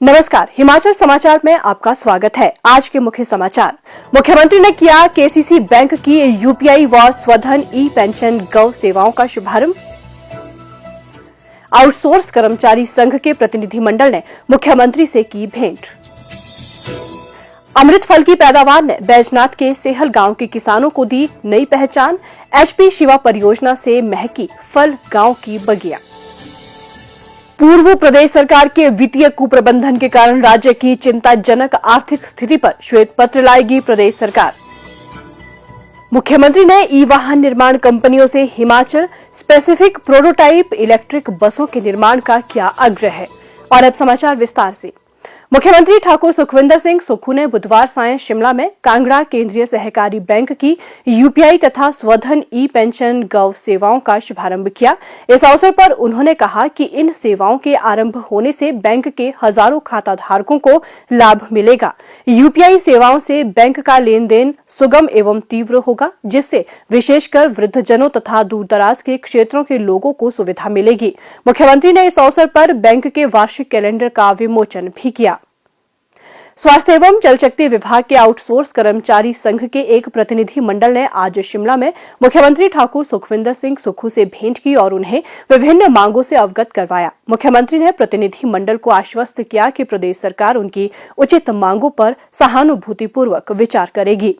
नमस्कार, हिमाचल समाचार में आपका स्वागत है। आज के मुख्य समाचार। मुख्यमंत्री ने किया केसीसी बैंक की यूपीआई व स्वधन ई पेंशन गौ सेवाओं का शुभारंभ। आउटसोर्स कर्मचारी संघ के प्रतिनिधिमंडल ने मुख्यमंत्री से की भेंट। अमृत फल की पैदावार ने बैजनाथ के सेहल गांव के किसानों को दी नई पहचान। एचपी शिवा परियोजना से महकी फल गांव की बगिया। पूर्व प्रदेश सरकार के वित्तीय कुप्रबंधन के कारण राज्य की चिंताजनक आर्थिक स्थिति पर श्वेत पत्र लाएगी प्रदेश सरकार। मुख्यमंत्री ने ई वाहन निर्माण कंपनियों से हिमाचल स्पेसिफिक प्रोटोटाइप इलेक्ट्रिक बसों के निर्माण का किया आग्रह। और अब समाचार विस्तार से। मुख्यमंत्री ठाकुर सुखविंदर सिंह सुक्खू ने बुधवार सायं शिमला में कांगड़ा केंद्रीय सहकारी बैंक की यूपीआई तथा स्वधन ई पेंशन गौ सेवाओं का शुभारंभ किया। इस अवसर पर उन्होंने कहा कि इन सेवाओं के आरंभ होने से बैंक के हजारों खाता धारकों को लाभ मिलेगा। यूपीआई सेवाओं से बैंक का लेन देन सुगम एवं तीव्र होगा, जिससे विशेषकर वृद्धजनों तथा दूरदराज के क्षेत्रों के लोगों को सुविधा मिलेगी। मुख्यमंत्री ने इस अवसर पर बैंक के वार्षिक कैलेंडर का विमोचन भी किया। स्वास्थ्य एवं जल शक्ति विभाग के आउटसोर्स कर्मचारी संघ के एक प्रतिनिधि मंडल ने आज शिमला में मुख्यमंत्री ठाकुर सुखविंदर सिंह सुक्खू से भेंट की और उन्हें विभिन्न मांगों से अवगत करवाया। मुख्यमंत्री ने प्रतिनिधि मंडल को आश्वस्त किया कि प्रदेश सरकार उनकी उचित मांगों पर सहानुभूतिपूर्वक विचार करेगी।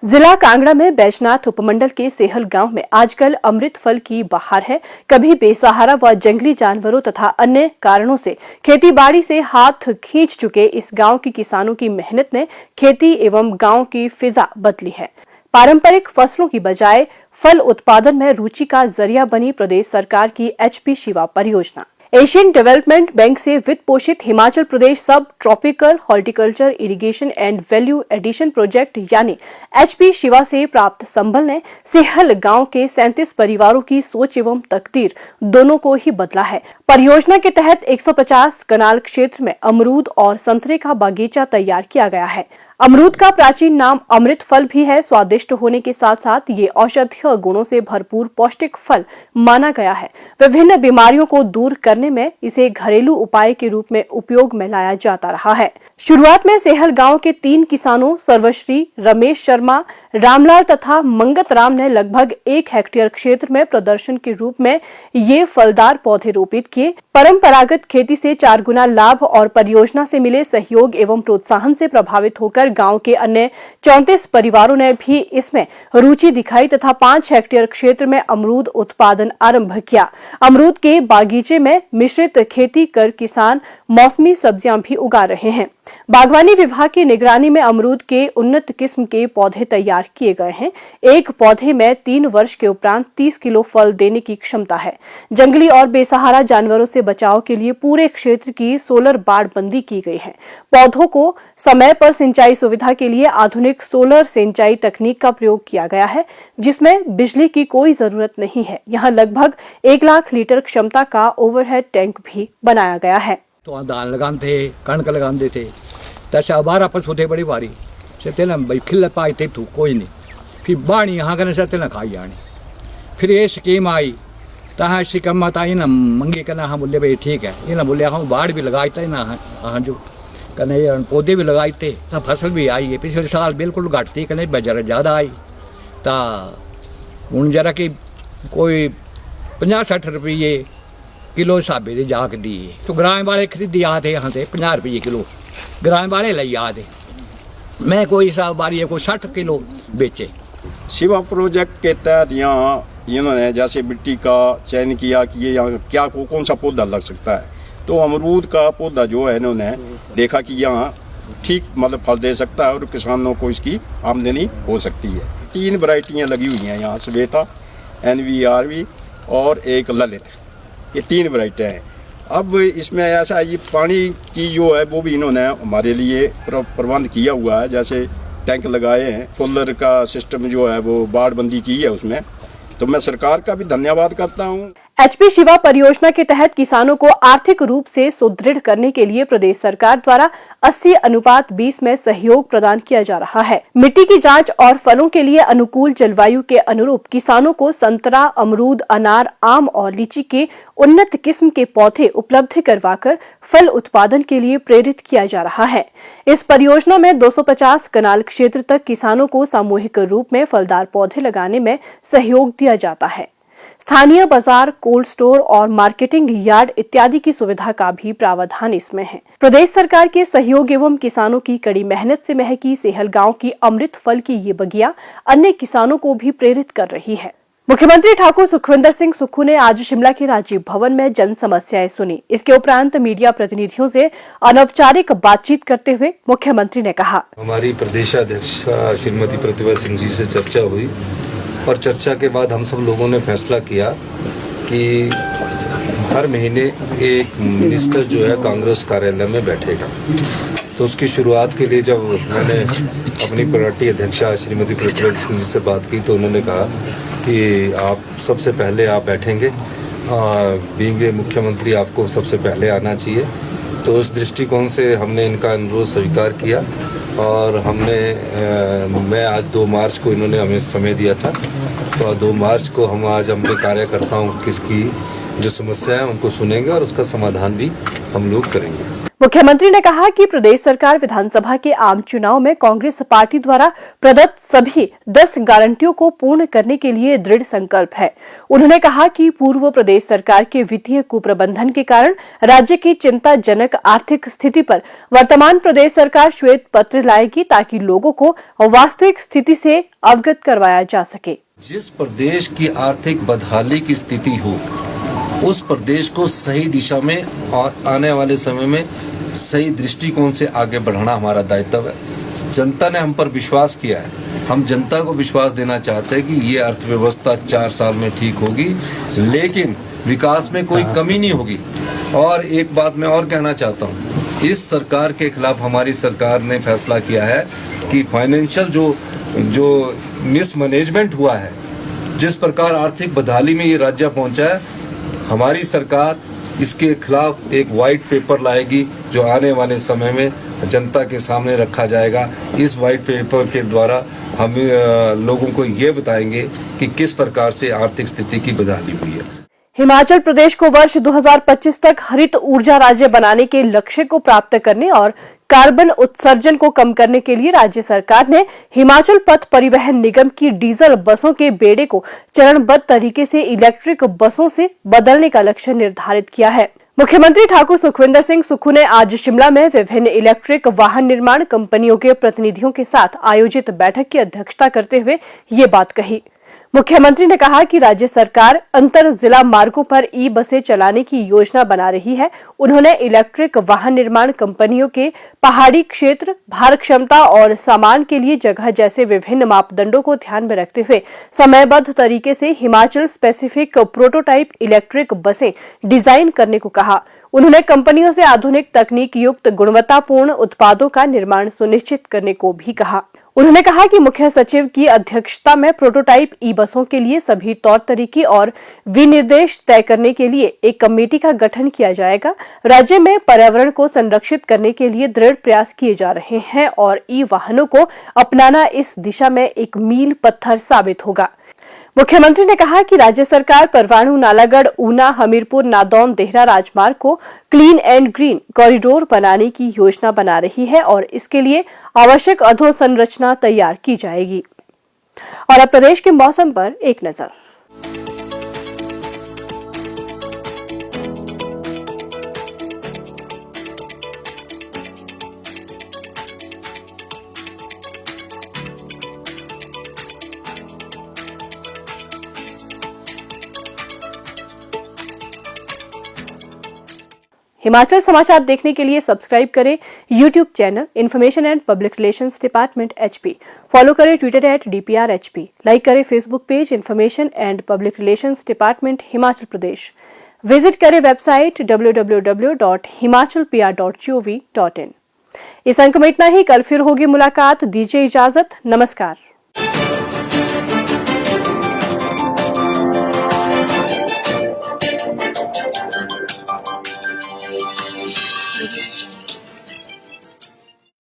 जिला कांगड़ा में बैजनाथ उपमंडल के सेहल गांव में आजकल अमृत फल की बहार है। कभी बेसहारा व जंगली जानवरों तथा अन्य कारणों से खेतीबाड़ी से हाथ खींच चुके इस गांव के किसानों की मेहनत ने खेती एवं गांव की फिजा बदली है। पारंपरिक फसलों की बजाय फल उत्पादन में रुचि का जरिया बनी प्रदेश सरकार की एचपी शिवा परियोजना। एशियन डेवलपमेंट बैंक से वित्त पोषित Himachal Pradesh sub tropical horticulture irrigation and value addition project यानी एचपी शिवा से प्राप्त संबल ने सेहल गांव के 37 परिवारों की सोच एवं तकदीर दोनों को ही बदला है। परियोजना के तहत 150 कनाल क्षेत्र में अमरूद और संतरे का बागीचा तैयार किया गया है। अमरूद का प्राचीन नाम अमृत फल भी है। स्वादिष्ट होने के साथ साथ ये औषधीय गुणों से भरपूर पौष्टिक फल माना गया है। विभिन्न बीमारियों को दूर करने में इसे घरेलू उपाय के रूप में उपयोग में लाया जाता रहा है। शुरुआत में सेहल गांव के 3 किसानों सर्वश्री, रमेश शर्मा, रामलाल तथा मंगत राम ने लगभग 1 हेक्टेयर क्षेत्र में प्रदर्शन के रूप में ये फलदार पौधे रोपित किए। परंपरागत खेती से 4 गुना लाभ और परियोजना से मिले सहयोग एवं प्रोत्साहन से प्रभावित होकर गांव के अन्य 34 परिवारों ने भी इसमें रुचि दिखाई तथा 5 हेक्टेयर क्षेत्र में अमरूद उत्पादन आरंभ किया। अमरूद के बागीचे में मिश्रित खेती कर किसान मौसमी सब्जियां भी उगा रहे हैं। बागवानी विभाग की निगरानी में अमरूद के उन्नत किस्म के पौधे तैयार किए गए हैं। एक पौधे में 3 वर्ष के उपरांत 30 किलो फल देने की क्षमता है। जंगली और बेसहारा जानवरों से बचाव के लिए पूरे क्षेत्र की सोलर बाड़ बंदी की गई है। पौधों को समय पर सिंचाई सुविधा के लिए आधुनिक सोलर सिंचाई तकनीक का प्रयोग किया गया है, जिसमें बिजली की कोई जरूरत नहीं है। यहाँ लगभग 1 लाख लीटर क्षमता का ओवरहेड टैंक भी बनाया गया है। तो धान लगाते थे, कणक लगाते थे, तैसे 12 पशु थे बड़ी भारी से ना भाई खिल पाए थे तू कोई नहीं। फिर बाणी यहाँ करने से ना खाई आनी। फिर ये स्कीम आई तहाँ शिकम आई ना मंगी करना। हाँ बोले भाई ठीक है, ये ना बोले हाँ बाढ़ भी लगाई था ना। हाँ जो कने पौधे भी लगाए थे तो फसल भी आई है। पिछले साल बिल्कुल घट थी, कने जरा ज़्यादा आई तो हूँ जरा कि कोई 50-60 रुपये किलो हिसाबे दे जाके दिए। तो ग्राम वाले खरीदी आते यहाँ से 50 रुपये किलो ग्राम वाले ले आते। मैं कोई हिसाब बारी को 60 किलो बेचे। शिवा प्रोजेक्ट के तहत यहाँ इन्होंने जैसे मिट्टी का चयन किया कि ये यहाँ क्या कौन सा पौधा लग सकता है। तो अमरूद का पौधा जो है इन्होंने देखा कि यहाँ ठीक मतलब फल दे सकता है और किसानों को इसकी आमदनी हो सकती है। 3 वैरायटियाँ लगी हुई हैं यहाँ, श्वेता, NVRV और एक ललित, ये 3 वैरायटियाँ हैं। अब इसमें ऐसा ये पानी की जो है वो भी इन्होंने हमारे लिए प्रबंध किया हुआ है। जैसे टैंक लगाए हैं, सोलर का सिस्टम जो है वो बाढ़ बंदी की है उसमें। तो मैं सरकार का भी धन्यवाद करता हूँ। एचपी शिवा परियोजना के तहत किसानों को आर्थिक रूप से सुदृढ़ करने के लिए प्रदेश सरकार द्वारा 80:20 में सहयोग प्रदान किया जा रहा है। मिट्टी की जांच और फलों के लिए अनुकूल जलवायु के अनुरूप किसानों को संतरा, अमरूद, अनार, आम और लीची के उन्नत किस्म के पौधे उपलब्ध करवाकर फल उत्पादन के लिए प्रेरित किया जा रहा है। इस परियोजना में 250 कनाल क्षेत्र तक किसानों को सामूहिक रूप में फलदार पौधे लगाने में सहयोग दिया जाता है। स्थानीय बाजार, कोल्ड स्टोर और मार्केटिंग यार्ड इत्यादि की सुविधा का भी प्रावधान इसमें है। प्रदेश सरकार के सहयोग एवं किसानों की कड़ी मेहनत से महकी सेहल गांव की अमृत फल की ये बगिया अन्य किसानों को भी प्रेरित कर रही है। मुख्यमंत्री ठाकुर सुखविंदर सिंह सुक्खू ने आज शिमला के राजीव भवन में जन समस्याएं सुनी। इसके उपरांत मीडिया प्रतिनिधियों से अनौपचारिक बातचीत करते हुए मुख्यमंत्री ने कहा, हमारी प्रदेशाध्यक्ष श्रीमती प्रतिभा सिंह जी से चर्चा हुई और चर्चा के बाद हम सब लोगों ने फैसला किया कि हर महीने एक मिनिस्टर जो है कांग्रेस कार्यालय में बैठेगा। तो उसकी शुरुआत के लिए जब मैंने अपनी पार्टी अध्यक्षा श्रीमती प्रतिभा सिंह जी से बात की तो उन्होंने कहा कि आप सबसे पहले आप बैठेंगे, बीइंग मुख्यमंत्री आपको सबसे पहले आना चाहिए। तो उस दृष्टिकोण से हमने इनका अनुरोध स्वीकार किया और मैं आज 2 मार्च को इन्होंने हमें समय दिया था, तो 2 मार्च को हम आज अपने कार्यकर्ताओं किसकी जो समस्या है उनको सुनेंगे और उसका समाधान भी हम लोग करेंगे। मुख्यमंत्री ने कहा कि प्रदेश सरकार विधानसभा के आम चुनाव में कांग्रेस पार्टी द्वारा प्रदत्त सभी 10 गारंटियों को पूर्ण करने के लिए दृढ़ संकल्प है। उन्होंने कहा कि पूर्व प्रदेश सरकार के वित्तीय कुप्रबंधन के कारण राज्य की चिंताजनक आर्थिक स्थिति पर वर्तमान प्रदेश सरकार श्वेत पत्र लाएगी ताकि लोगों को वास्तविक स्थिति से अवगत करवाया जा सके। जिस प्रदेश की आर्थिक बदहाली की स्थिति हो उस प्रदेश को सही दिशा में और आने वाले समय में सही दृष्टिकोण से आगे बढ़ाना हमारा दायित्व है। जनता ने हम पर विश्वास किया है, हम जनता को विश्वास देना चाहते हैं कि ये अर्थव्यवस्था 4 साल में ठीक होगी, लेकिन विकास में कोई कमी नहीं होगी। और एक बात मैं और कहना चाहता हूँ, इस सरकार के खिलाफ हमारी सरकार ने फैसला किया है कि फाइनेंशियल जो मिसमैनेजमेंट हुआ है, जिस प्रकार आर्थिक बदहाली में ये राज्य पहुंचा है, हमारी सरकार इसके खिलाफ एक वाइट पेपर लाएगी जो आने वाले समय में जनता के सामने रखा जाएगा। इस वाइट पेपर के द्वारा हम लोगों को ये बताएंगे कि किस प्रकार से आर्थिक स्थिति की बदहाली हुई है। हिमाचल प्रदेश को वर्ष 2025 तक हरित ऊर्जा राज्य बनाने के लक्ष्य को प्राप्त करने और कार्बन उत्सर्जन को कम करने के लिए राज्य सरकार ने हिमाचल पथ परिवहन निगम की डीजल बसों के बेड़े को चरणबद्ध तरीके से इलेक्ट्रिक बसों से बदलने का लक्ष्य निर्धारित किया है। मुख्यमंत्री ठाकुर सुखविंदर सिंह सुक्खू ने आज शिमला में विभिन्न इलेक्ट्रिक वाहन निर्माण कंपनियों के प्रतिनिधियों के साथ आयोजित बैठक की अध्यक्षता करते हुए ये बात कही। मुख्यमंत्री ने कहा कि राज्य सरकार अंतर जिला मार्गों पर ई बसें चलाने की योजना बना रही है। उन्होंने इलेक्ट्रिक वाहन निर्माण कंपनियों के पहाड़ी क्षेत्र, भार क्षमता और सामान के लिए जगह जैसे विभिन्न मापदंडों को ध्यान में रखते हुए समयबद्ध तरीके से हिमाचल स्पेसिफिक प्रोटोटाइप इलेक्ट्रिक बसें डिजाइन करने को कहा। उन्होंने कंपनियों से आधुनिक तकनीक युक्त गुणवत्तापूर्ण उत्पादों का निर्माण सुनिश्चित करने को भी कहा। उन्होंने कहा कि मुख्य सचिव की अध्यक्षता में प्रोटोटाइप ई बसों के लिए सभी तौर तरीके और विनिर्देश तय करने के लिए एक कमेटी का गठन किया जाएगा। राज्य में पर्यावरण को संरक्षित करने के लिए दृढ़ प्रयास किए जा रहे हैं और ई वाहनों को अपनाना इस दिशा में एक मील पत्थर साबित होगा। मुख्यमंत्री ने कहा कि राज्य सरकार परवाणु, नालागढ़, ऊना, हमीरपुर, नादौन, देहरा राजमार्ग को क्लीन एंड ग्रीन कॉरिडोर बनाने की योजना बना रही है और इसके लिए आवश्यक अधोसंरचना तैयार की जाएगी। और अब प्रदेश के मौसम पर एक नजर। हिमाचल समाचार देखने के लिए सब्सक्राइब करें YouTube channel information and public relations department HP। Follow करें ट्विटर @DPRHP। लाइक करें Facebook page information and public relations department Himachal Pradesh. Visit करें वेबसाइट www.himachalpr.gov.in। इस अंक में इतना ही। कल फिर होगी मुलाकात। दीजिए इजाजत। नमस्कार।